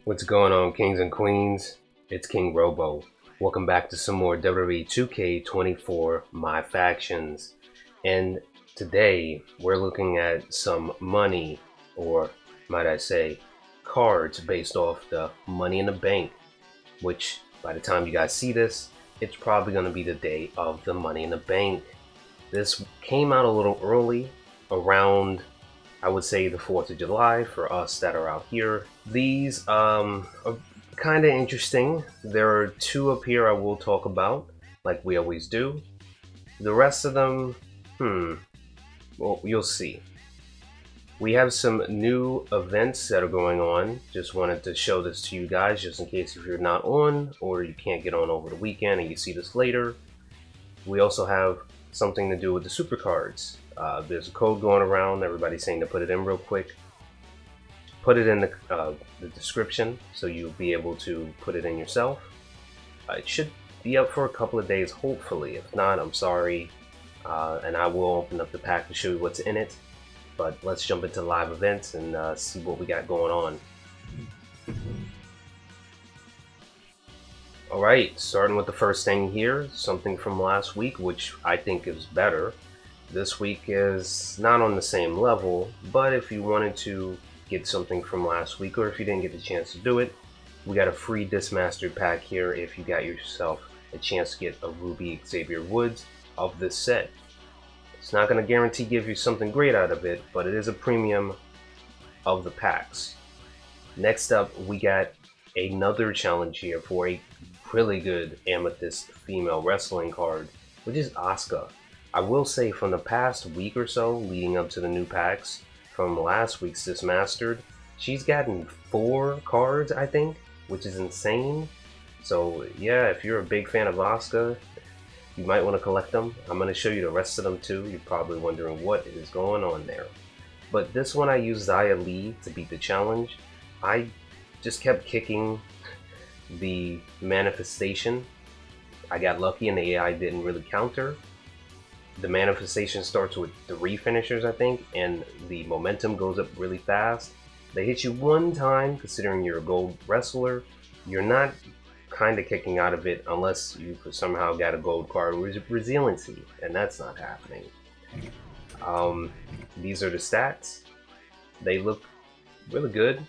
What's going on, kings and queens? It's King Robo. Welcome back to some more WWE 2K24 My Factions. And today we're looking at some money, or might I say, cards based off the Money in the Bank, which by the time you guys see this, it's probably going to be the day of the Money in the Bank. This came out a little early, around I would say the 4th of July for us that are out here. These are kind of interesting. There are two up here I will talk about, like we always do. The rest of them, well, you'll see. We have some new events that are going on. Just wanted to show this to you guys, just in case if you're not on, or you can't get on over the weekend and you see this later. We also have something to do with the super cards. There's a code going around. Everybody's saying to put it in real quick. Put it in the description so you'll be able to put it in yourself. It should be up for a couple of days, hopefully. If not, I'm sorry. And I will open up the pack to show you what's in it. But let's jump into live events and see what we got going on. Alright, starting with the first thing here, something from last week, which I think is better. This week is not on the same level, but if you wanted to get something from last week, or if you didn't get the chance to do it, we got a free Dismastered pack here if you got yourself a chance to get a Ruby Xavier Woods of this set. It's not going to guarantee give you something great out of it, but it is a premium of the packs. Next up, we got another challenge here for a really good Amethyst female wrestling card, which is Asuka. I will say from the past week or so leading up to the new packs from last week's Dismastered, she's gotten 4 cards, I think, which is insane. So yeah, if you're a big fan of Asuka, you might want to collect them. I'm going to show you the rest of them too. You're probably wondering what is going on there. But this one I used Xia Li to beat the challenge. I just kept kicking the manifestation. I got lucky and the AI didn't really counter. The manifestation starts with 3 finishers, I think, and the momentum goes up really fast. They hit you one time, considering you're a gold wrestler. You're not kind of kicking out of it unless you somehow got a gold card with resiliency, and that's not happening. These are the stats. They look really good,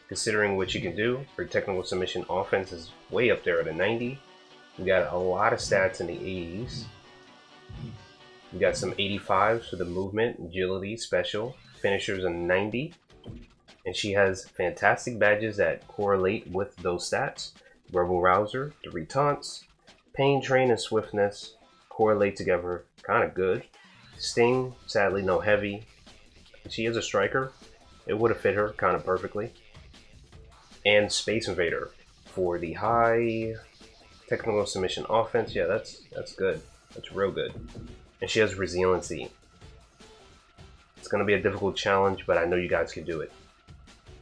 considering what you can do. For technical submission, offense is way up there at a 90. We got a lot of stats in the 80s. We got some 85s for the movement, agility, special, finishers in 90. And she has fantastic badges that correlate with those stats. Rebel Rouser, 3 taunts, Pain Train and Swiftness correlate together kind of good. Sting, sadly no heavy. She is a striker. It would have fit her kind of perfectly. And Space Invader for the high technical submission offense. Yeah, that's good. That's real good. And she has resiliency. It's going to be a difficult challenge, but I know you guys can do it.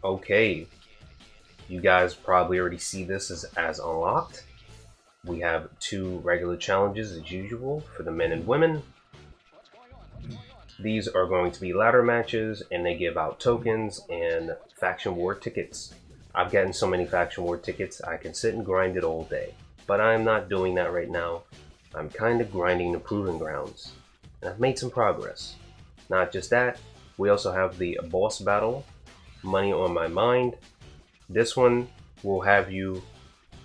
Okay. You guys probably already see this as unlocked. We have 2 regular challenges as usual for the men and women. These are going to be ladder matches, and they give out tokens and faction war tickets. I've gotten so many faction war tickets, I can sit and grind it all day. But I'm not doing that right now. I'm kind of grinding the Proving Grounds, and I've made some progress. Not just that, we also have the boss battle, Money on My Mind. This one will have you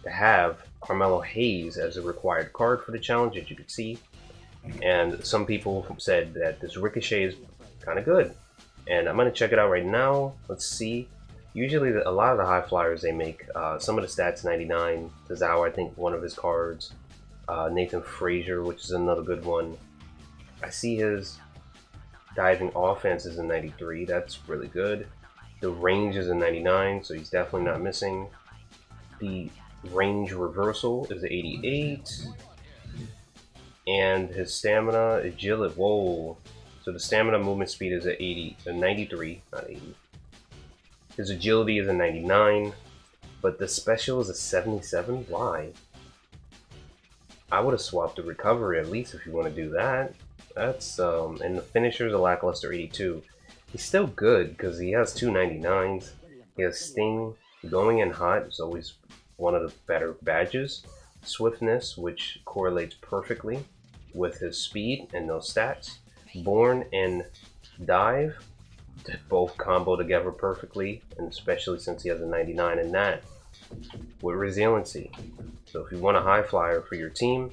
to have Carmelo Hayes as a required card for the challenge, as you can see. And some people said that this Ricochet is kind of good, and I'm going to check it out right now. Let's see. Usually a lot of the high flyers they make, some of the stats 99, Tozawa I think one of his cards, Nathan Frazier, which is another good one. I see his diving offense is a 93, that's really good. The range is a 99, so he's definitely not missing. The range reversal is a 88. And his stamina, agility, whoa. So the stamina movement speed is a 93, not 80. His agility is a 99, but the special is a 77, why? I would have swapped the recovery at least if you want to do that. That's, and the finisher's a lackluster 82. He's still good because he has 2 99s. He has Sting, Going in hot is always one of the better badges. Swiftness, which correlates perfectly with his speed and those stats. Born and dive, both combo together perfectly, and especially since he has a 99 in that. With resiliency. So if you want a high flyer for your team,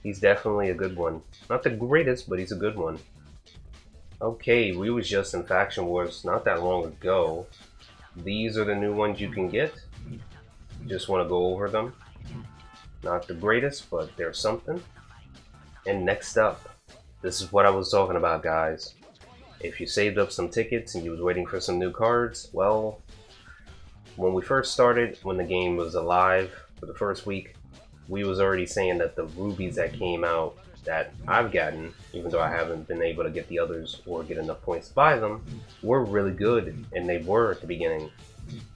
he's definitely a good one. Not the greatest, but he's a good one. Okay, we was just in Faction Wars not that long ago. These are the new ones you can get. Just want to go over them. Not the greatest, but they're something. And next up, this is what I was talking about, guys. If you saved up some tickets and you was waiting for some new cards, well, when we first started, when the game was alive for the first week, we was already saying that the rubies that came out that I've gotten, even though I haven't been able to get the others or get enough points to buy them, were really good, and they were at the beginning.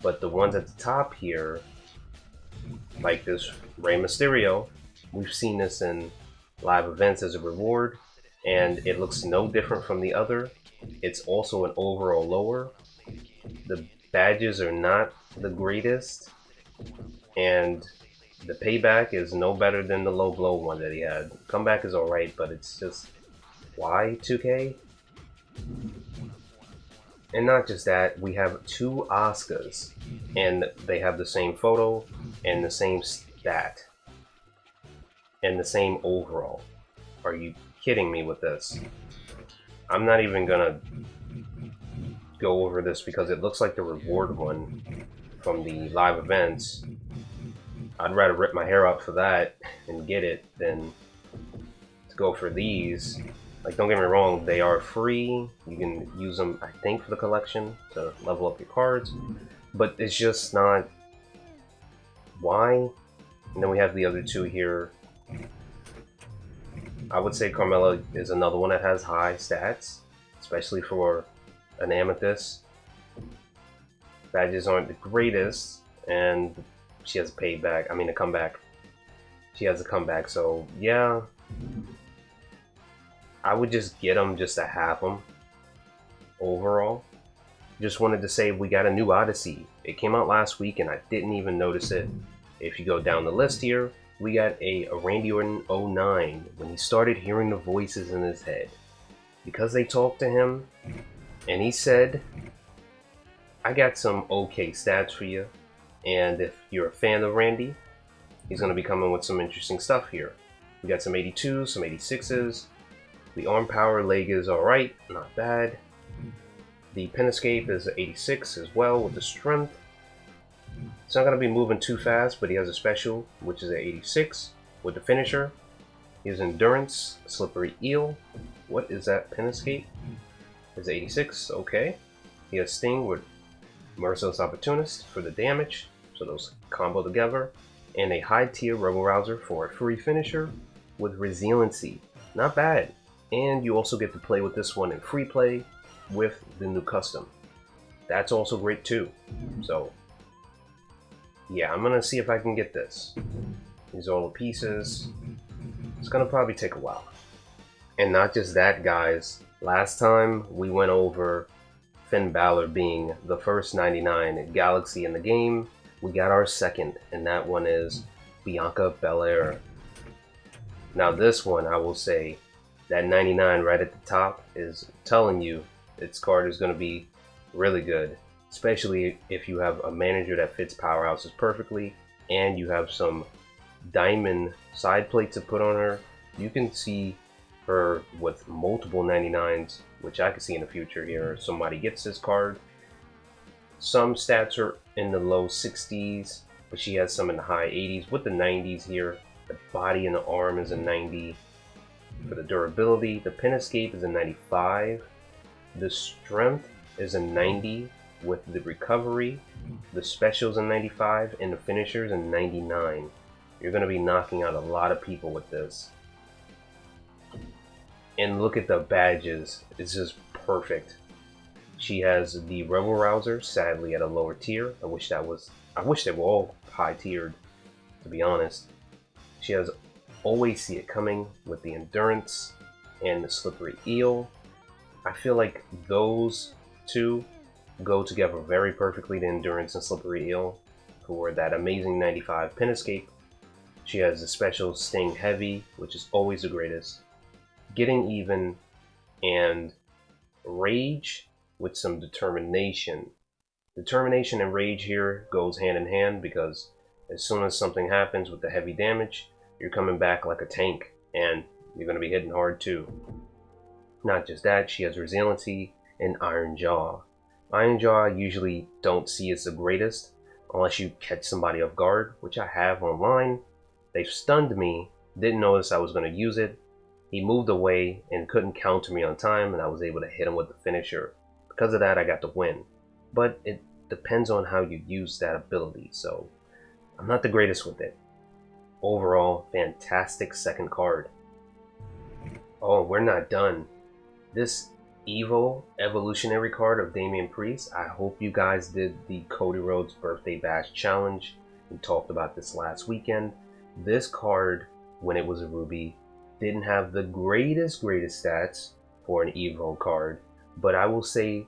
But the ones at the top here, like this Rey Mysterio, we've seen this in live events as a reward, and it looks no different from the other. It's also an overall lower. The badges are not the greatest, and the payback is no better than the low blow one that he had. Comeback is alright, but it's just, why 2K? And not just that, we have two Oscars, and they have the same photo, and the same stat, and the same overall. Are you kidding me with this? I'm not even gonna go over this because it looks like the reward one from the live events. I'd rather rip my hair out for that and get it than to go for these. Like, don't get me wrong, they are free. You can use them, I think, for the collection to level up your cards. But it's just not... Why? And then we have the other two here. I would say Carmella is another one that has high stats, especially for an Amethyst. Badges aren't the greatest, and she has a payback. I mean, a comeback. She has a comeback, so yeah. I would just get them just to have them overall. Just wanted to say we got a new Odyssey. It came out last week and I didn't even notice it. If you go down the list here, we got a Randy Orton 09 when he started hearing the voices in his head. Because they talked to him and he said, I got some okay stats for you. And if you're a fan of Randy, he's going to be coming with some interesting stuff here. We got some 82s, some 86s. The arm power leg is alright, not bad. The pin escape is 86 as well with the strength. It's not going to be moving too fast, but he has a special, which is an 86 with the finisher. He has endurance, slippery eel. What is that pin escape? Is 86, okay. He has sting with merciless opportunist for the damage, so those combo together. And a high tier rebel rouser for a free finisher with resiliency. Not bad. And you also get to play with this one in free play with the new custom. That's also great too. So, yeah, I'm gonna see if I can get this. These are all the pieces. It's gonna probably take a while. And not just that, guys. Last time we went over Finn Balor being the first 99 Galaxy in the game. We got our second, and that one is Bianca Belair. Now this one, I will say, that 99 right at the top is telling you its card is going to be really good, especially if you have a manager that fits powerhouses perfectly and you have some diamond side plates to put on her. You can see her with multiple 99s, which I can see in the future here. Somebody gets this card. Some stats are in the low 60s, but she has some in the high 80s with the 90s here. The body and the arm is a 90. For the durability, the pin escape is a 95. The strength is a 90 with the recovery. The specials a 95 and the finishers a 99. You're going to be knocking out a lot of people with this. And look at the badges. It's just perfect. She has the Rebel Rouser, sadly at a lower tier. I wish they were all high tiered, to be honest. She has Always See It Coming with the Endurance and the Slippery Eel. I feel like those two go together very perfectly, the Endurance and Slippery Eel, for that amazing 95 pin escape. She has the special Sting Heavy, which is always the greatest. Getting Even, and Rage with some Determination. Determination and Rage here goes hand in hand because as soon as something happens with the heavy damage, you're coming back like a tank, and you're going to be hitting hard too. Not just that, she has Resiliency and Iron Jaw. Iron Jaw I usually don't see as the greatest unless you catch somebody off guard, which I have online. They stunned me, didn't notice I was going to use it. He moved away and couldn't counter me on time, and I was able to hit him with the finisher. Because of that, I got the win. But it depends on how you use that ability, so I'm not the greatest with it. Overall, fantastic second card. Oh, we're not done. This Evo evolutionary card of Damian Priest, I hope you guys did the Cody Rhodes Birthday Bash Challenge. We talked about this last weekend. This card, when it was a Ruby, didn't have the greatest stats for an Evo card, but I will say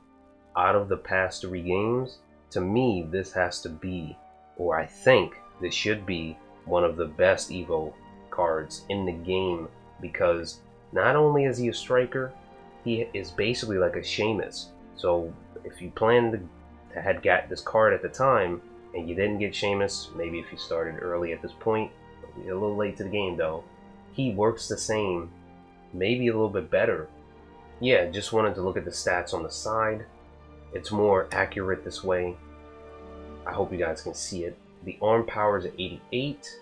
out of the past 3 games, to me this has to be, or I think this should be, one of the best Evo cards in the game, because not only is he a striker, he is basically like a Sheamus. So if you planned to had got this card at the time and you didn't get Sheamus, maybe if you started early at this point, a little late to the game though, he works the same, maybe a little bit better. Yeah, just wanted to look at the stats on the side. It's more accurate this way. I hope you guys can see it. The arm power is at 88.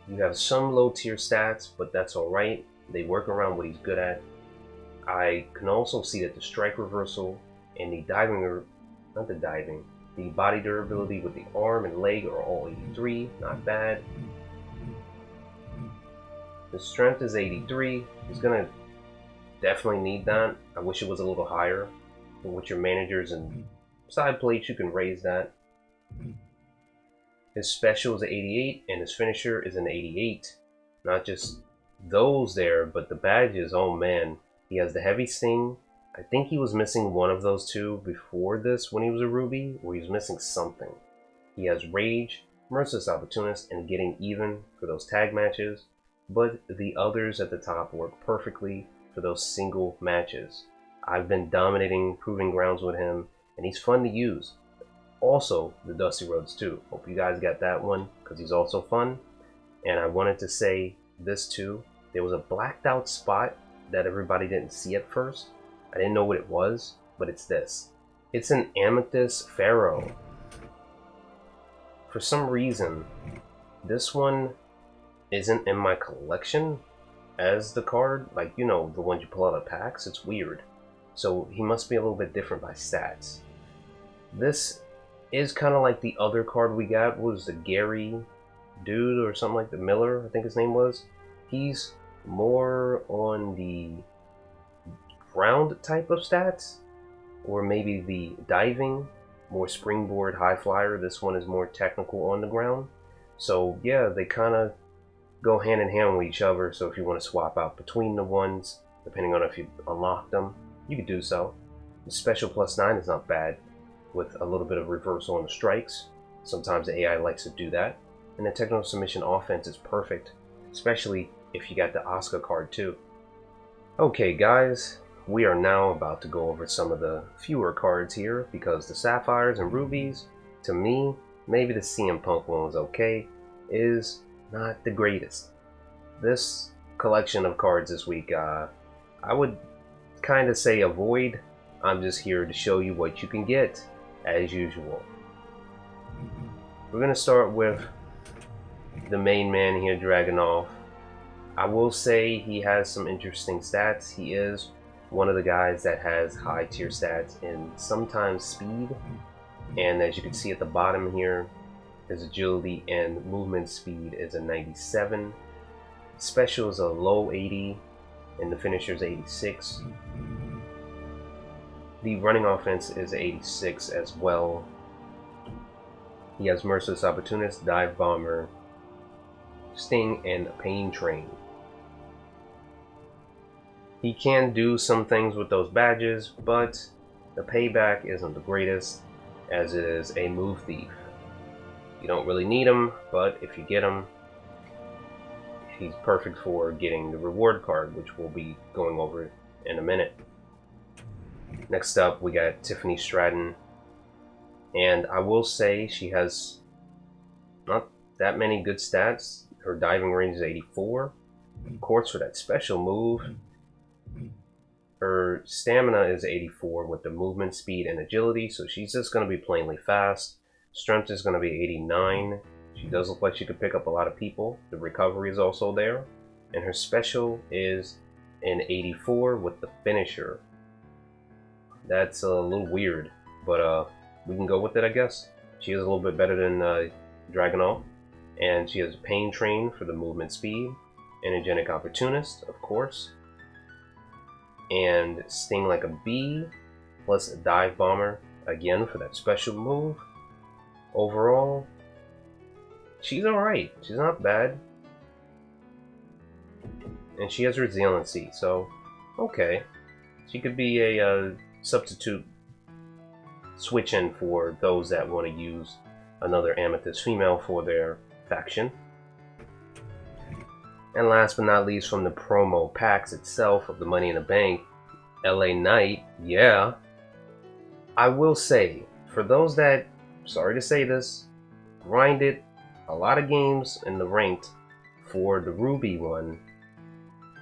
You have some low tier stats, but that's alright. They work around what he's good at. I can also see that the strike reversal and the the body durability with the arm and leg are all 83, not bad. The strength is 83. He's gonna definitely need that. I wish it was a little higher. But with your managers and side plates, you can raise that. His special is an 88, and his finisher is an 88. Not just those there, but the badges, oh man. He has the heavy sting. I think he was missing one of those two before this when he was a Ruby, or he was missing something. He has Rage, Merciless Opportunist, and Getting Even for those tag matches, but the others at the top work perfectly for those single matches. I've been dominating Proving Grounds with him, and he's fun to use. Also, the Dusty Rhodes too. Hope you guys got that one, because he's also fun. And I wanted to say this too. There was a blacked out spot that everybody didn't see at first. I didn't know what it was, but it's this. It's an Amethyst Pharaoh. For some reason, this one isn't in my collection as the card. Like, you know, the ones you pull out of packs. It's weird. So he must be a little bit different by stats. This is kind of like the other card we got. What was the Gary dude or something like the Miller, I think his name was. He's more on the ground type of stats, or maybe the diving, more springboard high flyer. This one is more technical on the ground. So yeah, they kind of go hand in hand with each other. So if you want to swap out between the ones, depending on if you unlock them, you could do so. The special +9 is not bad, with a little bit of reversal on the strikes. Sometimes the AI likes to do that. And the technical submission offense is perfect, especially if you got the Oscar card too. Okay guys, we are now about to go over some of the fewer cards here, because the Sapphires and Rubies, to me, maybe the CM Punk one was okay, is not the greatest. This collection of cards this week, I would kind of say avoid. I'm just here to show you what you can get, as usual. We're going to start with the main man here, Dragunov. I will say he has some interesting stats. He is one of the guys that has high tier stats and sometimes speed. And as you can see at the bottom here, his agility and movement speed is a 97. Special is a low 80, and the finisher is 86. The running offense is 86 as well. He has Merciless Opportunist, Dive Bomber, Sting, and Pain Train. He can do some things with those badges, but the payback isn't the greatest, as it is a move thief. You don't really need him, but if you get him, he's perfect for getting the reward card, which we'll be going over in a minute. Next up, we got Tiffany Stratton, and I will say she has not that many good stats. Her diving range is 84. Of course, for that special move, her stamina is 84 with the movement, speed, and agility, so she's just going to be plainly fast. Strength is going to be 89. She does look like she could pick up a lot of people. The recovery is also there. And her special is an 84 with the finisher. That's a little weird, but we can go with it, I guess. She is a little bit better than Dragunov. And she has Pain Train for the movement speed. Energetic Opportunist, of course. And Sting Like a Bee, plus Dive Bomber, again for that special move. Overall, she's alright. She's not bad. And she has resiliency, so okay. She could be a substitute switch in for those that want to use another Amethyst female for their faction. And last but not least, from the promo packs itself of the Money in the Bank, LA Knight, yeah. I will say, for those that, sorry to say this, grinded a lot of games in the ranked for the Ruby one,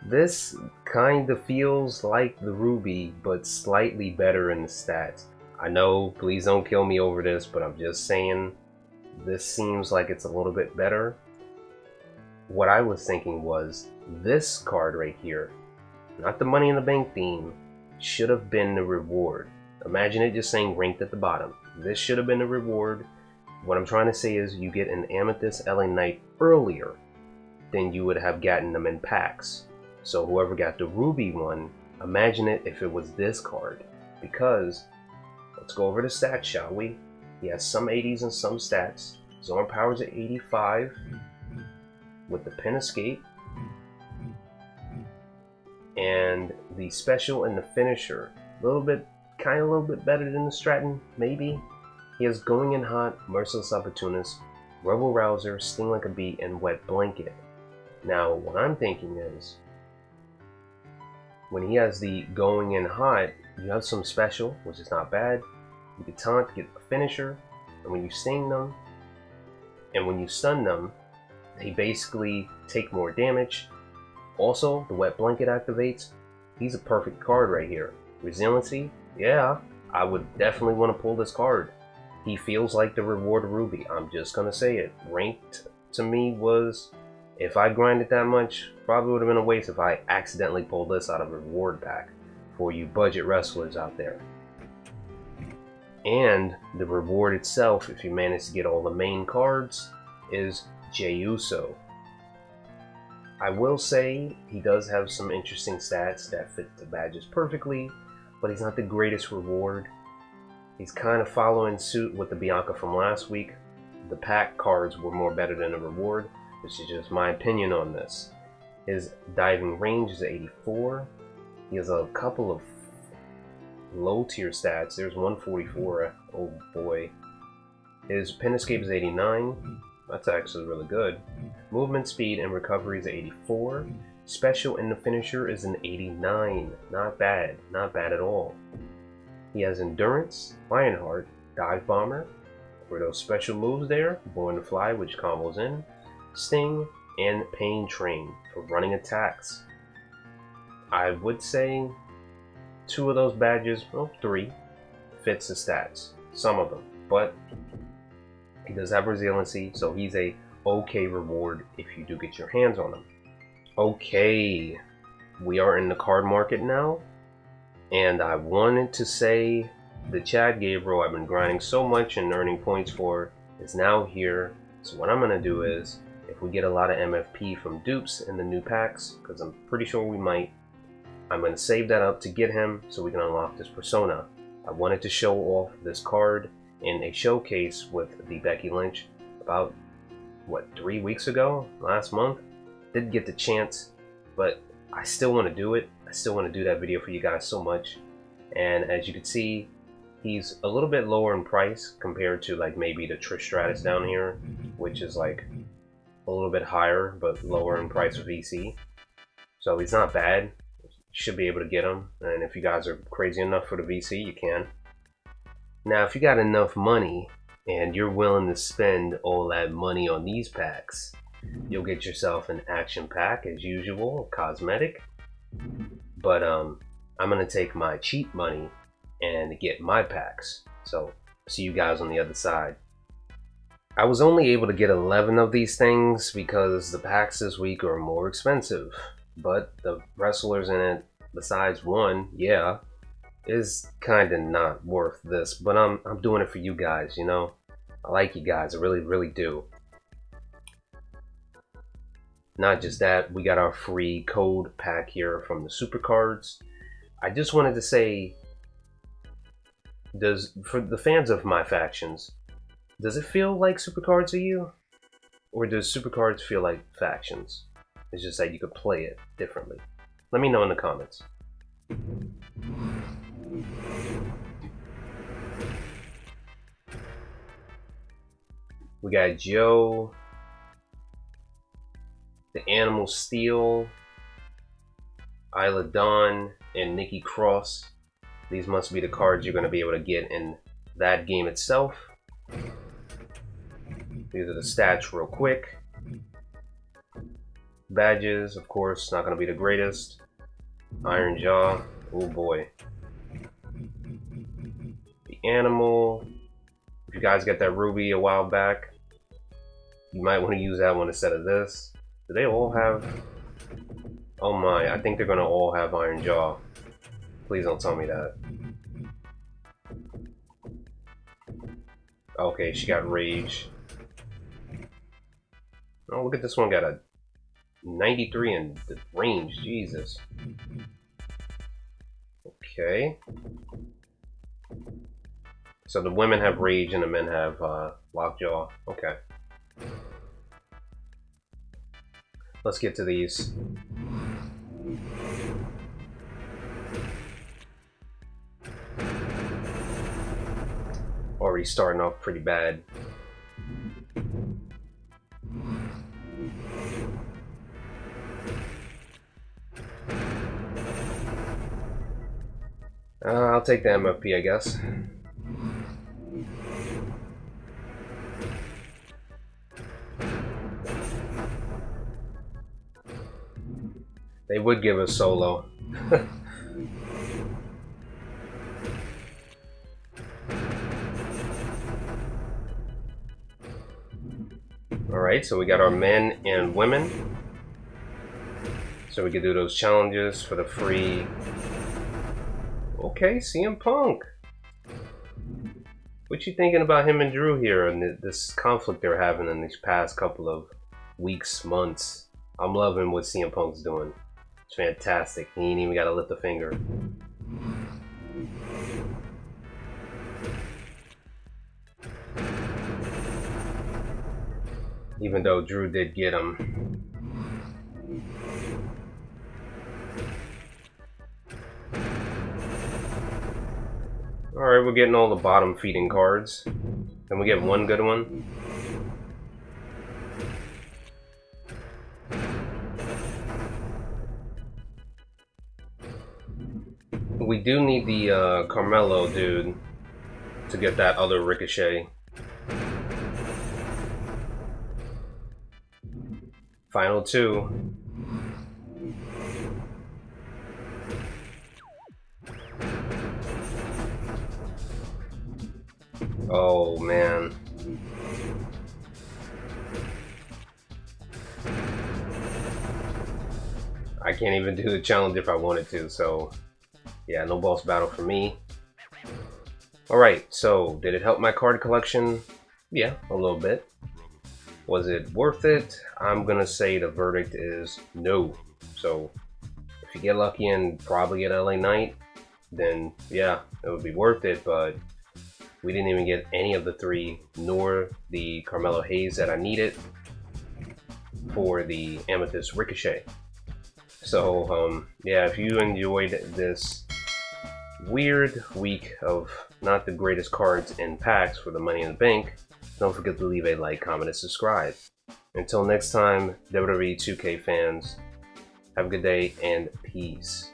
this kind of feels like the Ruby, but slightly better in the stats. I know, please don't kill me over this, but I'm just saying, this seems like it's a little bit better. What I was thinking was, this card right here, not the Money in the Bank theme, should have been the reward. Imagine it just saying ranked at the bottom. This should have been the reward. What I'm trying to say is you get an Amethyst LA Knight earlier than you would have gotten them in packs. So whoever got the Ruby one, imagine it if it was this card. Because, let's go over the stats, shall we? He has some 80s and some stats. His arm power is at 85. With the pin escape, and the special and the finisher, a little bit better than the Stratton, maybe. He has Going in Hot, Merciless Opportunist, Rebel Rouser, Sting Like a Bee, and Wet Blanket. Now, what I'm thinking is, when he has the Going in Hot, you have some special, which is not bad. You can taunt to get a finisher, and when you sting them, and when you stun them, they basically take more damage. Also, the Wet Blanket activates. He's a perfect card right here. Resiliency, yeah, I would definitely want to pull this card. He feels like the reward Ruby. I'm just gonna say it. Ranked to me was, if I grinded that much, probably would have been a waste if I accidentally pulled this out of a reward pack for you budget wrestlers out there. And the reward itself, if you manage to get all the main cards, is Jey Uso. I will say he does have some interesting stats that fit the badges perfectly, but he's not the greatest reward. He's kind of following suit with the Bianca from last week. The pack cards were more better than the reward, which is just my opinion on this. His diving range is 84. He has a couple of low tier stats. There's 144, oh boy. His pin escape is 89. That's actually really good. Movement speed and recovery is 84. Special and the finisher is an 89. Not bad. Not bad at all. He has endurance, Lionheart, Dive Bomber for those special moves there. Born to Fly, which combos in. Sting and Pain Train for running attacks. I would say 2 of those badges, well 3, fits the stats. Some of them. But he does have resiliency, so he's a okay reward if you do get your hands on him. Okay, we are in the card market now, and I wanted to say the Chad Gabriel I've been grinding so much and earning points for is now here. So what I'm going to do is, if we get a lot of MFP from dupes in the new packs, because I'm pretty sure we might, I'm going to save that up to get him so we can unlock this persona. I wanted to show off this card in a showcase with the Becky Lynch about, what, 3 weeks ago? Last month? Didn't get the chance, but I still want to do it I still want to do that video for you guys so much. And as you can see, he's a little bit lower in price compared to like maybe the Trish Stratus down here, which is like a little bit higher but lower in price with VC. So he's not bad. You should be able to get him, and if you guys are crazy enough for the VC, you can. Now if you got enough money and you're willing to spend all that money on these packs, you'll get yourself an action pack as usual, cosmetic. But I'm gonna take my cheap money and get my packs. So see you guys on the other side. I was only able to get 11 of these things because the packs this week are more expensive. But the wrestlers in it, besides one, yeah, is kinda not worth this. But I'm doing it for you guys, you know? I like you guys, I really, really do. Not just that, we got our free code pack here from the super cards. I just wanted to say, for the fans of my factions, does it feel like super cards to you? Or does super cards feel like factions? It's just that you could play it differently. Let me know in the comments. We got Joe, the Animal Steel, Isla Dawn, and Nikki Cross. These must be the cards you're going to be able to get in that game itself. These are the stats real quick. Badges, of course, not going to be the greatest. Iron Jaw, oh boy. The Animal. If you guys got that Ruby a while back, you might want to use that one instead of this. Do they all have... Oh my, I think they're going to all have Iron Jaw. Please don't tell me that. Okay, she got Rage. Oh, look at this one, got a 93 in the range, Jesus. Okay. So the women have Rage and the men have Lockjaw. Okay. Let's get to these. Already starting off pretty bad. I'll take the MFP, I guess. They would give us solo. Alright, so we got our men and women. So we can do those challenges for the free. Okay, CM Punk. What you thinking about him and Drew here and this conflict they're having in these past couple of weeks, months? I'm loving what CM Punk's doing. It's fantastic. He ain't even got to lift a finger. Even though Drew did get him. Alright, we're getting all the bottom feeding cards. Can we get one good one? We do need the Carmelo dude to get that other Ricochet. Final two. Oh man. I can't even do the challenge if I wanted to, so yeah, no boss battle for me. Alright, so did it help my card collection? Yeah, a little bit. Was it worth it? I'm gonna say the verdict is no. So if you get lucky and probably get LA Knight, then yeah, it would be worth it, but we didn't even get any of the three, nor the Carmelo Hayes that I needed for the Amethyst Ricochet. So, yeah, if you enjoyed this weird week of not the greatest cards in packs for the Money in the Bank, don't forget to leave a like, comment, and subscribe. Until next time, WWE 2K fans, have a good day and peace.